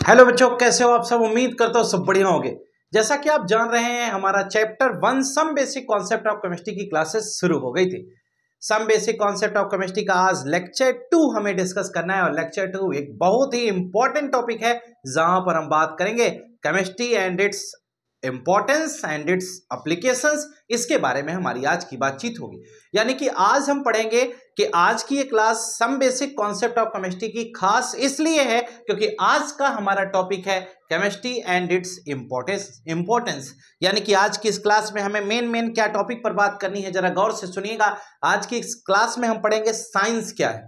Hello बच्चों, कैसे हो आप सब। उम्मीद करता हूँ सब बढ़िया होंगे। जैसा कि आप जान रहे हैं, हमारा chapter 1 some basic concept of chemistry की क्लासेस शुरू हो गई थी। Some basic concept of chemistry का आज लेक्चर 2 हमें डिस्कस करना है और लेक्चर 2 एक बहुत ही इंपॉर्टेंट टॉपिक है जहां पर हम बात करेंगे chemistry and its importance and it's applications. इसके बारे में हमारी आज की बातचीत होगी। यानी कि आज हम पढ़ेंगे कि आज की ये class some basic concept of chemistry की खास इसलिए है क्योंकि आज का हमारा टॉपिक है केमिस्ट्री एंड इट्स इंपॉर्टेंस। यानी कि आज की इस क्लास में हमें मेन क्या टॉपिक पर बात करनी है, जरा गौर से सुनिएगा। आज की इस क्लास में हम पढ़ेंगे साइंस क्या है,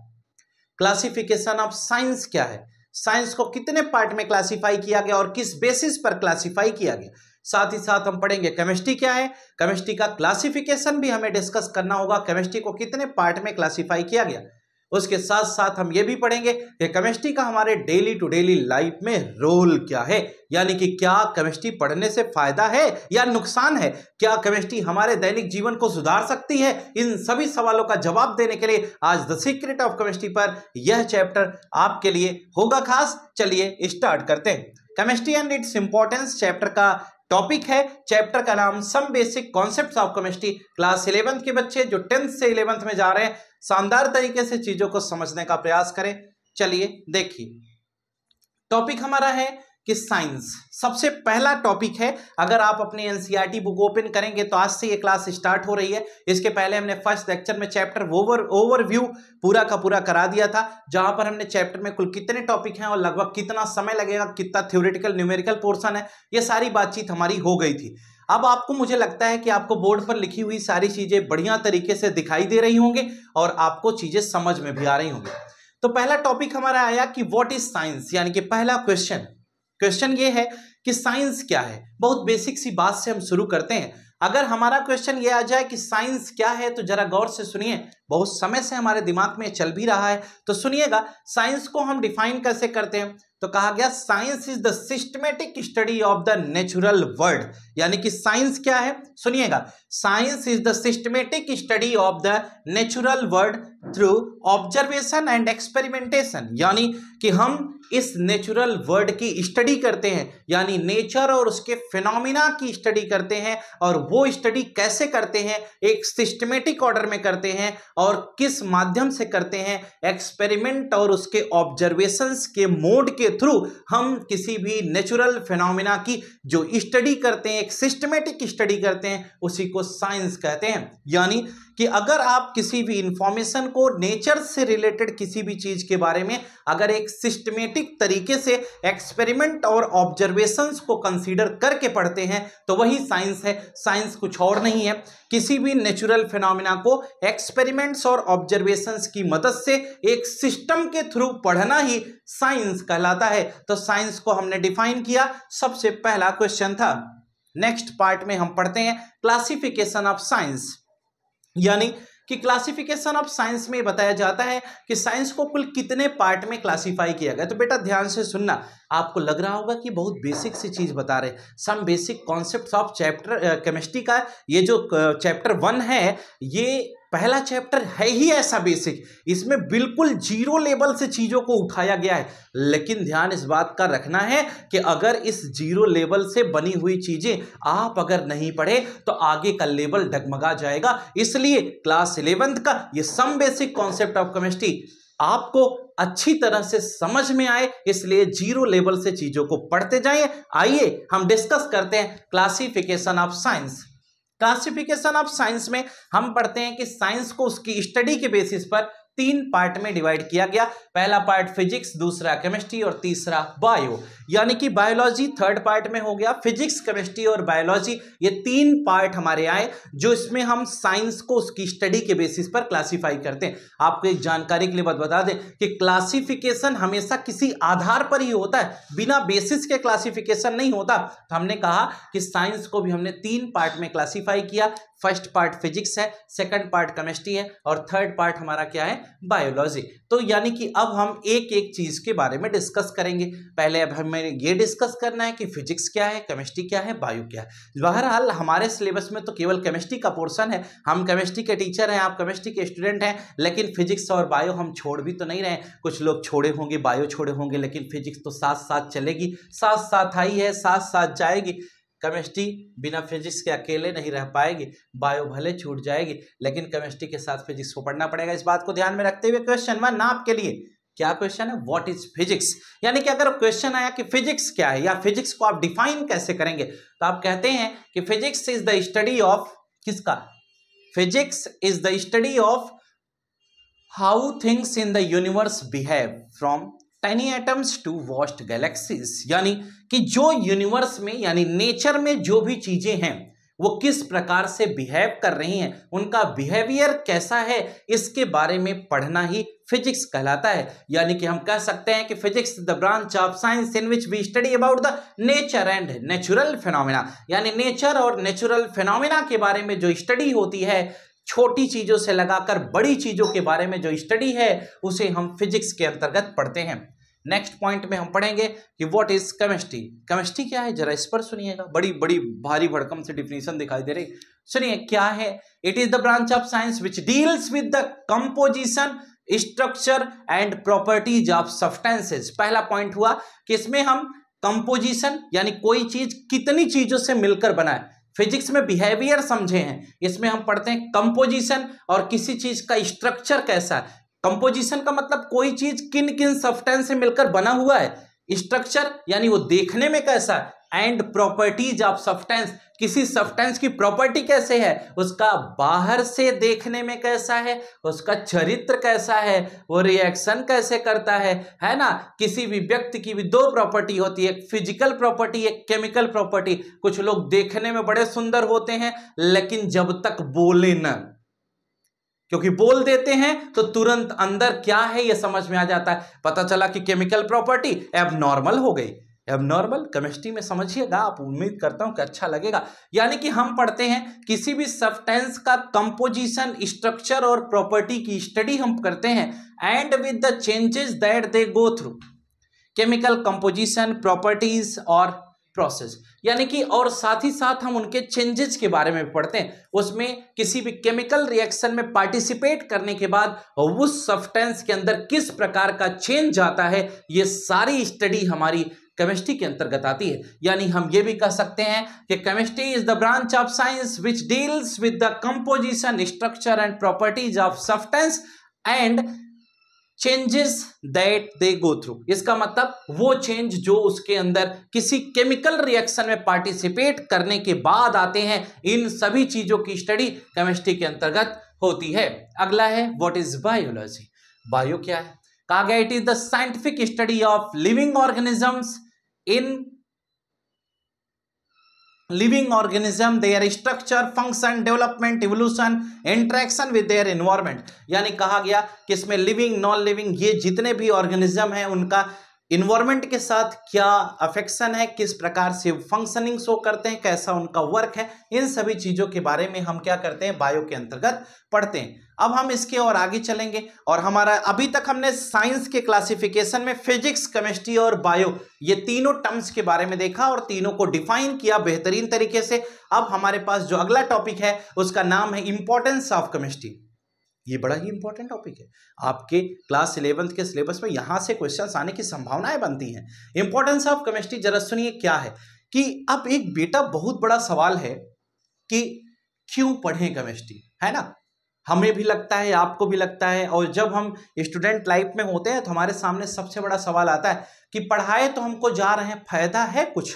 क्लासिफिकेशन ऑफ साइंस क्या है, साइंस को कितने पार्ट में क्लासिफाई किया गया और किस बेसिस पर क्लासिफाई किया गया। साथ ही साथ हम पढ़ेंगे केमिस्ट्री क्या है, केमिस्ट्री का क्लासिफिकेशन भी हमें डिस्कस करना होगा, केमिस्ट्री को कितने पार्ट में क्लासिफाई किया गया। उसके साथ साथ हम ये भी पढ़ेंगे कि केमिस्ट्री का हमारे डेली टू डेली लाइफ में रोल क्या है। यानी कि क्या केमिस्ट्री पढ़ने से फायदा है या नुकसान है, क्या केमिस्ट्री हमारे दैनिक जीवन को सुधार सकती है। इन सभी सवालों का जवाब देने के लिए आज द सीक्रेट ऑफ केमिस्ट्री पर यह चैप्टर आपके लिए होगा खास। चलिए स्टार्ट करते हैं। Chemistry and its importance chapter का टॉपिक है। चैप्टर का नाम some basic concepts of chemistry. Class 11th के बच्चे जो 10th से 11th में जा रहे हैं, शानदार तरीके से चीजों को समझने का प्रयास करें। चलिए देखिए, टॉपिक हमारा है कि साइंस सबसे पहला टॉपिक है। अगर आप अपनी एनसीईआरटी बुक ओपन करेंगे तो आज से ये क्लास स्टार्ट हो रही है। इसके पहले हमने फर्स्ट लेक्चर में चैप्टर ओवरव्यू पूरा का पूरा करा दिया था, जहां पर हमने चैप्टर में कुल कितने टॉपिक हैं और लगभग कितना समय लगेगा, कितना थ्योरेटिकल न्यूमेरिकल पोर्शन है, ये सारी बातचीत हमारी हो गई थी। अब आपको, मुझे लगता है कि आपको बोर्ड पर लिखी हुई सारी चीजें बढ़िया तरीके से दिखाई दे रही होंगी और आपको चीजें समझ में भी आ रही होंगी। तो पहला टॉपिक हमारा आया कि व्हाट इज साइंस। यानी कि पहला क्वेश्चन ये है कि साइंस क्या है। बहुत बेसिक सी बात से हम शुरू करते हैं। अगर हमारा क्वेश्चन ये आ जाए कि साइंस क्या है तो जरा गौर से सुनिए, बहुत समय से हमारे दिमाग में चल भी रहा है तो सुनिएगा। साइंस को हम डिफाइन कैसे करते हैं, तो कहा गया science is the systematic study of the natural world. यानी कि साइंस क्या है, सुनिएगा, science is the systematic study of the natural world through observation and experimentation. यानी कि हम इस नेचुरल वर्ल्ड की स्टडी करते हैं, यानी नेचर और उसके फिनोमिना की स्टडी करते हैं। और वो स्टडी कैसे करते हैं, एक सिस्टमेटिक ऑर्डर में करते हैं और किस माध्यम से करते हैं, एक्सपेरिमेंट और उसके ऑब्जर्वेशंस के मोड के थ्रू हम किसी भी नेचुरल फिनोमिना की जो स्टडी करते हैं, एक सिस्टमेटिक स्टडी करते हैं, उसी को साइंस कहते हैं। यानी कि अगर आप किसी भी इंफॉर्मेशन को, नेचर से रिलेटेड किसी भी चीज के बारे में अगर एक सिस्टमेटिक तरीके से एक्सपेरिमेंट और ऑब्जर्वेशंस को कंसीडर करके पढ़ते हैं तो वही साइंस है। साइंस कुछ और नहीं है, किसी भी नेचुरल फिनोमिना को एक्सपेरिमेंट्स और ऑब्जर्वेशंस की मदद से एक सिस्टम के थ्रू पढ़ना ही साइंस कहलाता है। तो साइंस को हमने डिफाइन किया, सबसे पहला क्वेश्चन था। नेक्स्ट पार्ट में हम पढ़ते हैं क्लासिफिकेशन ऑफ साइंस। यानी कि क्लासिफिकेशन ऑफ साइंस में बताया जाता है कि साइंस को कुल कितने पार्ट में क्लासिफाई किया गया। तो बेटा ध्यान से सुनना, आपको लग रहा होगा कि बहुत बेसिक सी चीज बता रहे, some basic concepts of chapter chemistry का ये जो चैप्टर 1 है, ये पहला चैप्टर है ही ऐसा बेसिक, इसमें बिल्कुल जीरो लेवल से चीजों को उठाया गया है। लेकिन ध्यान इस बात का रखना है कि अगर इस जीरो लेवल से बनी हुई चीजें आप अगर नहीं पढ़े तो आगे का लेवल डगमगा जाएगा। इसलिए क्लास 11th का ये some basic concept of chemistry आपको अच्छी तरह से समझ में आए, इसलिए जीरो लेवल से चीजों को पढ़ते जाइए। आइए हम डिस्कस करते हैं classification of science. Classification of science में हम पढ़ते हैं कि साइंस को उसकी स्टडी के बेसिस पर 3 पार्ट में डिवाइड किया गया। पहला पार्ट फिजिक्स, दूसरा केमिस्ट्री और तीसरा बायो। यानी कि बायोलॉजी थर्ड पार्ट में हो गया। फिजिक्स, केमिस्ट्री और बायोलॉजी ये 3 पार्ट हमारे आए, जो इसमें हम साइंस को उसकी स्टडी के बेसिस पर क्लासिफाई करते हैं। आपको एक जानकारी के लिए बता दें कि क्लासिफिकेशन हमेशा किसी आधार पर ही होता है, बिना बेसिस के क्लासिफिकेशन नहीं होता। तो हमने कहा कि साइंस को भी हमने 3 पार्ट में क्लासिफाई किया। फर्स्ट पार्ट फिजिक्स है, सेकंड पार्ट केमिस्ट्री है और थर्ड पार्ट हमारा क्या है, बायोलॉजी। तो यानी कि अब हम एक एक चीज के बारे में डिस्कस करेंगे। पहले अब हमें ये डिस्कस करना है कि फिजिक्स क्या है, केमिस्ट्री क्या है, बायो क्या है। बहरहाल हमारे सिलेबस में तो केवल केमिस्ट्री का पोर्शन है, हम केमिस्ट्री के टीचर हैं, आप केमिस्ट्री के स्टूडेंट हैं, लेकिन फिजिक्स और बायो हम छोड़ भी तो नहीं रहे। कुछ लोग छोड़े होंगे, बायो छोड़े होंगे, लेकिन फिजिक्स तो साथ साथ चलेगी, साथ साथ आई है, साथ साथ जाएगी। केमिस्ट्री बिना फिजिक्स के अकेले नहीं रह पाएगी, बायो भले छूट जाएगी, लेकिन केमिस्ट्री के साथ फिजिक्स को पढ़ना पड़ेगा। इस बात को ध्यान में रखते हुए क्वेश्चन 1 आपके लिए क्या क्वेश्चन है, व्हाट इज फिजिक्स। यानी कि अगर क्वेश्चन आया कि फिजिक्स क्या है या फिजिक्स को आप डिफाइन कैसे करेंगे, तो आप कहते हैं कि physics is the study of, किसका, physics is the study of how things in the universe behave from tiny atoms to vast galaxies. यानी कि जो यूनिवर्स में यानी नेचर में जो भी चीजें हैं वो किस प्रकार से बिहेव कर रही हैं, उनका बिहेवियर कैसा है, इसके बारे में पढ़ना ही फिजिक्स कहलाता है। यानी कि हम कह सकते हैं कि physics the branch of science in which we study about the nature and natural phenomena. यानी नेचर और नेचुरल फिनोमेना के बारे में जो स्टडी होती है, छोटी चीजों से लगाकर बड़ी चीजों के बारे में जो स्टडी है, उसे हम फिजिक्स के अंतर्गत पढ़ते हैं। नेक्स्ट पॉइंट में हम पढ़ेंगे कि व्हाट इज केमिस्ट्री। केमिस्ट्री क्या है, जरा इस पर सुनिएगा, बड़ी बड़ी भारी भड़कम से डिफिनेशन दिखाई दे रही, सुनिए क्या है। It is the branch of science which deals with the composition, structure and properties of substances. पहला पॉइंट हुआ कि इसमें हम कंपोजिशन यानी कोई चीज कितनी चीजों से मिलकर बनाए, फिजिक्स में बिहेवियर समझे हैं, इसमें हम पढ़ते हैं कंपोजिशन और किसी चीज का स्ट्रक्चर कैसा है। कंपोजिशन का मतलब कोई चीज किन किन सब्सटेंस से मिलकर बना हुआ है, स्ट्रक्चर यानी वो देखने में कैसा है, एंड प्रॉपर्टीज ऑफ सब्सटेंस, किसी सब्सटेंस की प्रॉपर्टी कैसे है, उसका बाहर से देखने में कैसा है, उसका चरित्र कैसा है, वो रिएक्शन कैसे करता है ना। किसी भी व्यक्ति की भी दो प्रॉपर्टी होती है, एक फिजिकल प्रॉपर्टी, एक केमिकल प्रॉपर्टी। कुछ लोग देखने में बड़े सुंदर होते हैं लेकिन जब तक बोले न, क्योंकि बोल देते हैं तो तुरंत अंदर क्या है यह समझ में आ जाता है, पता चला कि केमिकल प्रॉपर्टी एबनॉर्मल हो गई। एबनॉर्मल केमिस्ट्री में समझिएगा आप, उम्मीद करता हूं कि अच्छा लगेगा। यानी कि हम पढ़ते हैं किसी भी सब्सटेंस का कंपोजिशन, स्ट्रक्चर और प्रॉपर्टी की स्टडी हम करते हैं, and with the changes that they go through, chemical composition, properties और प्रोसेस। यानी कि और साथ ही साथ हम उनके चेंजेस के बारे में पढ़ते हैं, उसमें किसी भी केमिकल रिएक्शन में पार्टिसिपेट करने के बाद उस सब्सटेंस के अंदर किस प्रकार का चेंज आता है, ये सारी स्टडी हमारी केमिस्ट्री के अंतर्गत आती है। यानी हम ये भी कह सकते हैं कि chemistry is the branch of science which deals with the composition, structure and properties of substance and changes that they go through. इसका मतलब वो चेंज जो उसके अंदर किसी केमिकल रिएक्शन में पार्टिसिपेट करने के बाद आते हैं, इन सभी चीजों की स्टडी केमिस्ट्री के अंतर्गत होती है। अगला है व्हाट इज बायोलॉजी। बायो क्या है, कहा गया it is the scientific study of living organisms in living organism, their structure, function, development, evolution, interaction with their environment। यानी कहा गया कि इसमें लिविंग, नॉन लिविंग, ये जितने भी ऑर्गेनिज्म हैं उनका इन्वायरमेंट के साथ क्या अफेक्शन है, किस प्रकार से फंक्शनिंग शो करते हैं, कैसा उनका वर्क है, इन सभी चीजों के बारे में हम क्या करते हैं, बायो के अंतर्गत पढ़ते हैं। अब हम इसके और आगे चलेंगे और हमारा अभी तक हमने साइंस के क्लासिफिकेशन में फिजिक्स, केमिस्ट्री और बायो ये तीनों टर्म्स के बारे में देखा और तीनों को डिफाइन किया बेहतरीन तरीके से। अब हमारे पास जो अगला टॉपिक है उसका नाम है इंपॉर्टेंस ऑफ केमिस्ट्री। ये बड़ा ही इंपॉर्टेंट टॉपिक है, आपके क्लास 11th के सिलेबस में यहां से क्वेश्चंस आने की संभावनाएं बनती हैं। इंपॉर्टेंस ऑफ केमिस्ट्री जरा सुनिए क्या है कि अब एक बेटा बहुत बड़ा सवाल है कि क्यों पढ़ें केमिस्ट्री, है ना। हमें भी लगता है, आपको भी लगता है, और जब हम स्टूडेंट लाइफ में होते हैं तो हमारे सामने सबसे बड़ा सवाल आता है कि पढ़ाए तो हमको जा रहे हैं, फायदा है कुछ,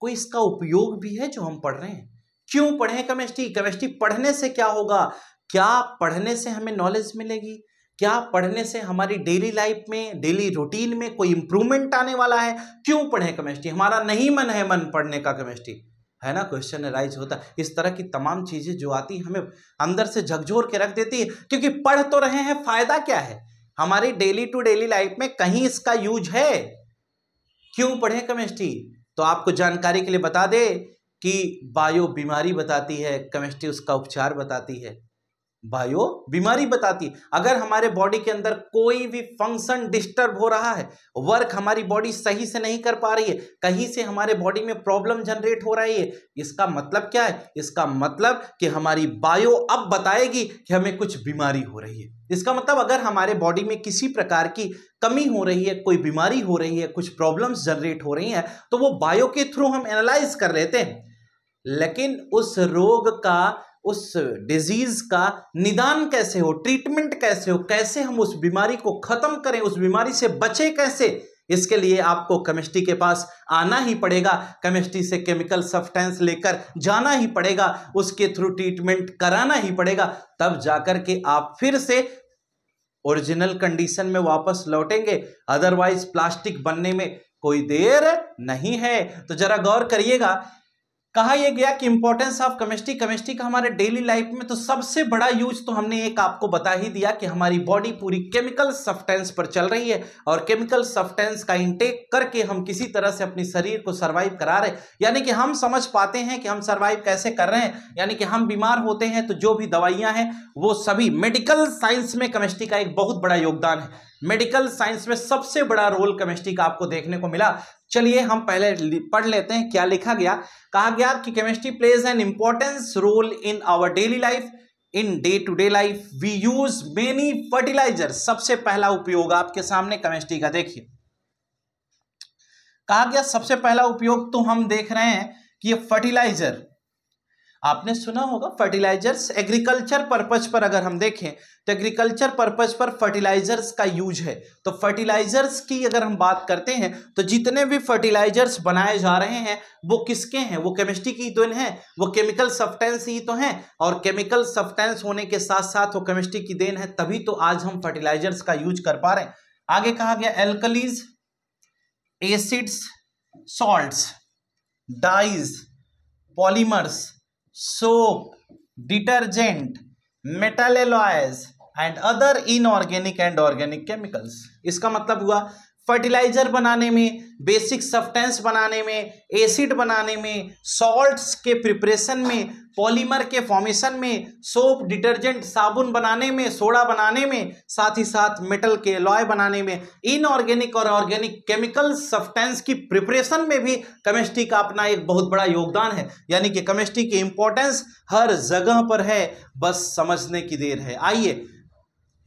कोई इसका उपयोग भी है जो हम पढ़ रहे हैं, क्यों पढ़ें केमिस्ट्री, केमिस्ट्री पढ़ने से क्या होगा, क्या पढ़ने से हमें नॉलेज मिलेगी, क्या पढ़ने से हमारी डेली लाइफ में, डेली रूटीन में कोई इंप्रूवमेंट आने वाला है, क्यों पढ़ें केमिस्ट्री, हमारा नहीं मन है मन पढ़ने का केमिस्ट्री, है ना। क्वेश्चन राइज होता है। इस तरह की तमाम चीजें जो आती हैं हमें अंदर से झकझोर के रख देती है, क्योंकि पढ़ तो रहे हैं, फायदा क्या है हमारी डेली टू डेली लाइफ में, कहीं इसका यूज है, क्यों पढ़ें केमिस्ट्री। तो आपको जानकारी के लिए बता दे कि बायो बीमारी बताती है, केमिस्ट्री उसका उपचार बताती है। बायो बीमारी बताती है। अगर हमारे बॉडी के अंदर कोई भी फंक्शन डिस्टर्ब हो रहा है, वर्क हमारी बॉडी सही से नहीं कर पा रही है, कहीं से हमारे बॉडी में प्रॉब्लम जनरेट हो रही है, इसका मतलब क्या है? इसका मतलब कि हमारी बायो अब बताएगी कि हमें कुछ बीमारी हो रही है। इसका मतलब अगर हमारे बॉडी में किसी प्रकार की कमी हो रही है, कोई बीमारी हो रही है, कुछ प्रॉब्लम्स जनरेट हो रही हैं, तो वो बायो के थ्रू हम एनालाइज कर लेते हैं। लेकिन उस रोग का, उस डिजीज का निदान कैसे हो, ट्रीटमेंट कैसे हो, कैसे हम उस बीमारी को खत्म करें, उस बीमारी से बचे कैसे, इसके लिए आपको केमिस्ट्री के पास आना ही पड़ेगा। केमिस्ट्री से केमिकल सब्सटेंस लेकर जाना ही पड़ेगा, उसके थ्रू ट्रीटमेंट कराना ही पड़ेगा, तब जाकर के आप फिर से ओरिजिनल कंडीशन में वापस लौटेंगे। अदरवाइज प्लास्टिक बनने में कोई देर नहीं है। तो जरा गौर करिएगा, कहा यह गया कि इंपॉर्टेंस ऑफ केमिस्ट्री, केमिस्ट्री का हमारे डेली लाइफ में तो सबसे बड़ा यूज तो हमने एक आपको बता ही दिया कि हमारी बॉडी पूरी केमिकल सब्सटेंस पर चल रही है और केमिकल सब्सटेंस का इंटेक करके हम किसी तरह से अपनी शरीर को सर्वाइव करा रहे हैं। यानी कि हम समझ पाते हैं कि हम सर्वाइव कैसे कर रहे हैं। यानी कि हम बीमार होते हैं तो जो भी दवाइयां हैं वो सभी, मेडिकल साइंस में केमिस्ट्री का एक बहुत बड़ा योगदान है। मेडिकल साइंस में सबसे बड़ा रोल केमिस्ट्री का आपको देखने को मिला। चलिए हम पहले पढ़ लेते हैं क्या लिखा गया। कहा गया कि chemistry plays an importance role in our daily life. In day to day life we use many fertilizer. सबसे पहला उपयोग आपके सामने केमिस्ट्री का देखिए, कहा गया सबसे पहला उपयोग तो हम देख रहे हैं कि ये फर्टिलाइजर, आपने सुना होगा फर्टिलाइजर्स। एग्रीकल्चर पर्पज पर अगर हम देखें तो एग्रीकल्चर पर्पज पर फर्टिलाइजर्स का यूज है। तो फर्टिलाइजर्स की अगर हम बात करते हैं तो जितने भी फर्टिलाइजर्स बनाए जा रहे हैं वो किसके हैं? वो केमिस्ट्री की तो हैं, वो केमिकल सब्सटेंस ही तो हैं। और केमिकल सब्सटेंस होने के साथ साथ वो केमिस्ट्री की देन है, तभी तो आज हम फर्टिलाइजर्स का यूज कर पा रहे हैं। आगे कहा गया alkalies, acids, salts, dyes, polymers, soap, detergent, metal alloys and other inorganic and organic chemicals। इसका मतलब हुआ फर्टिलाइजर बनाने में, बेसिक सब्सटेंस बनाने में, एसिड बनाने में, सॉल्ट्स के प्रिपरेशन में, पॉलीमर के फॉर्मेशन में, सोप, डिटर्जेंट, साबुन बनाने में, सोडा बनाने में, साथ ही साथ मेटल के एलॉय बनाने में, इनऑर्गेनिक और ऑर्गेनिक केमिकल सब्सटेंस की प्रिपरेशन में भी केमिस्ट्री का अपना एक बहुत बड़ा योगदान है। यानी कि केमिस्ट्री की इंपॉर्टेंस हर जगह पर है, बस समझने की देर है। आइए,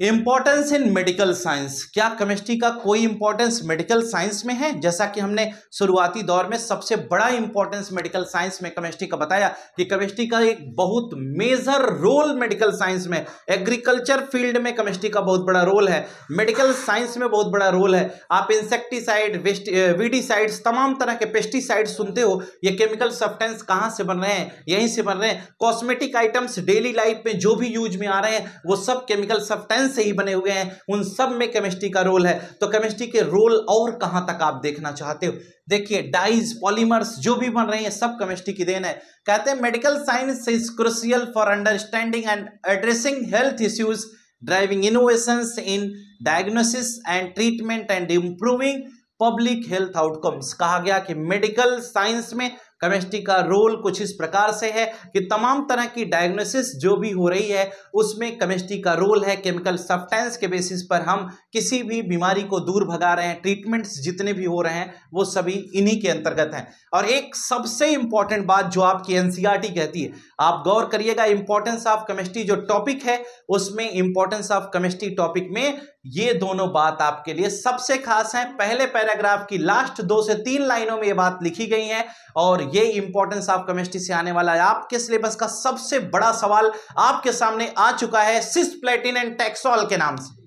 इंपॉर्टेंस इन मेडिकल साइंस। क्या केमिस्ट्री का कोई इंपॉर्टेंस मेडिकल साइंस में है? जैसा कि हमने शुरुआती दौर में सबसे बड़ा इंपॉर्टेंस मेडिकल साइंस में केमिस्ट्री का बताया कि केमिस्ट्री का एक बहुत मेजर रोल मेडिकल साइंस में, एग्रीकल्चर फील्ड में केमिस्ट्री का बहुत बड़ा रोल है, मेडिकल साइंस में बहुत बड़ा रोल है। आप इंसेक्टिसाइड, वीडिसाइड्स, तमाम तरह के पेस्टिसाइड सुनते हो, ये केमिकल सब्सटेंस कहाँ से बन रहे हैं? यहीं से बन रहे हैं। कॉस्मेटिक आइटम्स डेली लाइफ में जो भी यूज में आ रहे हैं वो सब केमिकल सब्सटेंस से ही बने हुए हैं, उन सब में केमिस्ट्री का रोल है। तो केमिस्ट्री के रोल और कहां तक आप देखना चाहते हो? देखिए, डाइज, पॉलीमर्स जो भी बन रहे हैं सब केमिस्ट्री की देन है। कहते हैं medical science is crucial for understanding and addressing health issues, driving innovations in diagnosis and treatment and improving public health outcomes. कहा गया कि मेडिकल साइंस में केमिस्ट्री का रोल कुछ इस प्रकार से है कि तमाम तरह की डायग्नोसिस जो भी हो रही है उसमें केमिस्ट्री का रोल है। केमिकल सब्सटेंस के बेसिस पर हम किसी भी बीमारी को दूर भगा रहे हैं, ट्रीटमेंट्स जितने भी हो रहे हैं वो सभी इन्हीं के अंतर्गत हैं। और एक सबसे इंपॉर्टेंट बात जो आपकी एनसीईआरटी कहती है, आप गौर करिएगा, इंपॉर्टेंस ऑफ केमिस्ट्री जो टॉपिक है उसमें इंपॉर्टेंस ऑफ केमिस्ट्री टॉपिक में ये दोनों बात आपके लिए सबसे खास है। पहले पैराग्राफ की लास्ट 2 से 3 लाइनों में ये बात लिखी गई है और ये इंपॉर्टेंस ऑफ केमिस्ट्री से आने वाला है। आपके सिलेबस का सबसे बड़ा सवाल आपके सामने आ चुका है सिस्प्लेटिन एंड टैक्सोल के नाम से।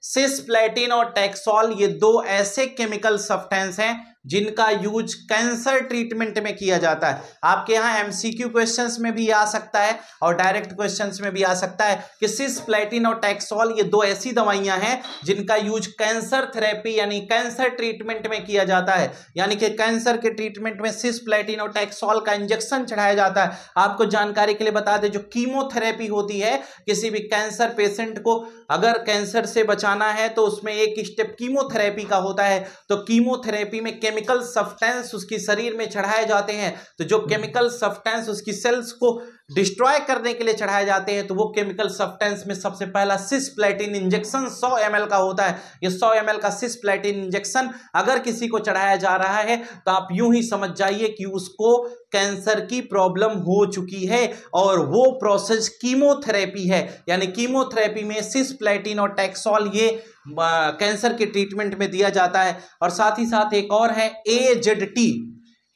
सिस्प्लेटिन और टैक्सोल ये दो ऐसे केमिकल सब्सटेंस हैं जिनका यूज कैंसर ट्रीटमेंट में किया जाता है। आपके यहाँ एमसीक्यू क्वेश्चंस में भी आ सकता है और डायरेक्ट क्वेश्चंस में भी आ सकता है कि सिस्प्लेटिन और टैक्सोल ये दो ऐसी दवाइयां हैं जिनका यूज कैंसर थेरेपी यानी कैंसर ट्रीटमेंट में किया जाता है। यानी कि कैंसर के ट्रीटमेंट में सिस्प्लेटिन और टैक्सोल का इंजेक्शन चढ़ाया जाता है। आपको जानकारी के लिए बता दें, जो कीमोथेरेपी होती है किसी भी कैंसर पेशेंट को अगर कैंसर से बचाना है तो उसमें एक स्टेप कीमोथेरेपी का होता है। तो कीमोथेरेपी में केमिकल सब्सटेंस उसकी शरीर में चढ़ाए जाते हैं, तो जो केमिकल सब्सटेंस उसकी सेल्स को डिस्ट्रॉय करने के लिए चढ़ाए जाते हैं, तो वो केमिकल सब्सटेंस में सबसे पहला सिस्प्लेटिन इंजेक्शन 100 ml का होता है। ये 100 ml का सिस्प्लेटिन इंजेक्शन अगर किसी को चढ़ाया जा रहा है तो आप यूं ही समझ जाइए कि उसको कैंसर की प्रॉब्लम हो चुकी है, और वो प्रोसेस कीमोथेरेपी है। यानी कीमोथेरेपी में सिस्प्लेटिन और टैक्सोल ये कैंसर के ट्रीटमेंट में दिया जाता है। और साथ ही साथ एक और है AZT।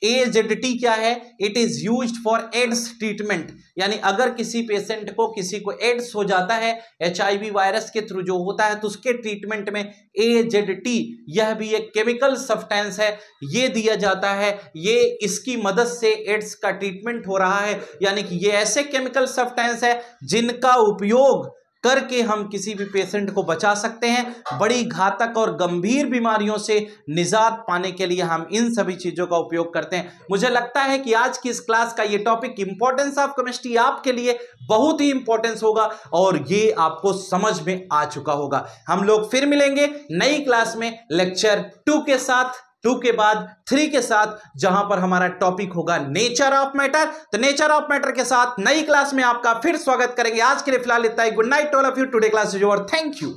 AZT क्या है? It is used for AIDS treatment. यानी अगर किसी पेशेंट को, किसी को एड्स हो जाता है HIV वायरस के थ्रू जो होता है, तो उसके ट्रीटमेंट में AZT, यह भी एक केमिकल सब्सटेंस है, ये दिया जाता है। ये इसकी मदद से एड्स का ट्रीटमेंट हो रहा है। यानी कि ये ऐसे केमिकल सब्सटेंस है जिनका उपयोग करके हम किसी भी पेशेंट को बचा सकते हैं। बड़ी घातक और गंभीर बीमारियों से निजात पाने के लिए हम इन सभी चीजों का उपयोग करते हैं। मुझे लगता है कि आज की इस क्लास का ये टॉपिक इंपॉर्टेंस ऑफ केमिस्ट्री आपके लिए बहुत ही इंपॉर्टेंस होगा और ये आपको समझ में आ चुका होगा। हम लोग फिर मिलेंगे नई क्लास में लेक्चर 2 के साथ, 2 के बाद 3 के साथ, जहां पर हमारा टॉपिक होगा नेचर ऑफ मैटर। तो नेचर ऑफ मैटर के साथ नई क्लास में आपका फिर स्वागत करेंगे। आज के लिए फिलहाल इतना ही। Good night all of you. Today class is over. Thank you.